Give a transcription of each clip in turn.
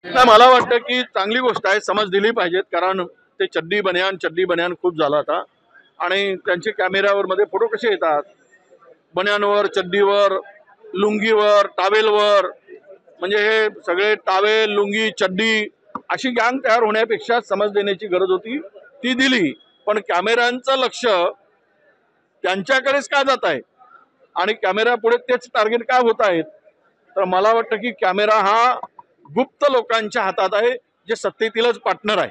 नाही, मला वाटतं की चांगली गोष्ट आहे, समज दिली पाहिजेत, कारण ते चड्डी बन्यान खूप झाला आता आणि त्यांचे कॅमेऱ्यावर मध्ये फोटो कसे येतात, बन्यानवर, चड्डीवर, लुंगीवर, टावेलवर, म्हणजे हे सगळे टावेल, लुंगी, चड्डी अशी गँग तयार होण्यापेक्षा समज देण्याची गरज होती, ती दिली. पण कॅमेऱ्यांचं लक्ष त्यांच्याकडेच का जात आहे आणि कॅमेरा पुढे तेच टार्गेट का होत आहेत? तर मला वाटतं की कॅमेरा हा गुप्त लोकांच्या हातात आहे, जे सत्तेतीलच पार्टनर आहे.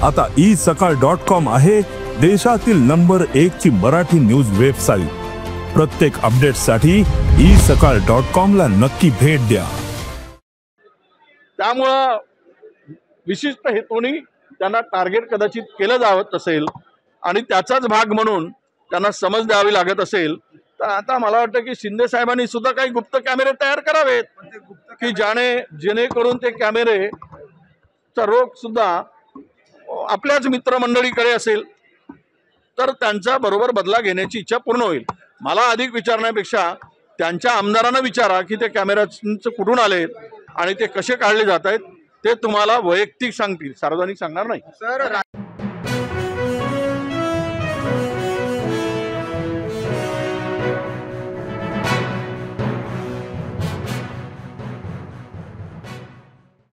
आता isakal.com आहे देशातील नंबर 1 ची मराठी न्यूज वेबसाईट. प्रत्येक अपडेटसाठी isakal.com ला नक्की भेट द्या. त्यामुळं विशिष्ट हेतूने त्यांना टार्गेट कदाचित केलं जावं असेल आणि त्याचाच भाग म्हणून त्यांना समज द्यावी लागत असेल, तर आता मला वाटतं की शिंदे साहेबांनी सुद्धा काही गुप्त कॅमेरे तयार करावेत की जेणेकरून ते कॅमेरेचा रोग सुद्धा आपल्याच मित्रमंडळीकडे असेल तर त्यांचा बरोबर बदला घेण्याची इच्छा पूर्ण होईल. मला अधिक विचारण्यापेक्षा त्यांच्या आमदारांना विचारा की ते कॅमेऱ्याचं कुठून आलेत आणि ते कसे काढले जात आहेत, ते तुम्हाला वैयक्तिक सांगतील, सार्वजनिक सांगणार नाही. सर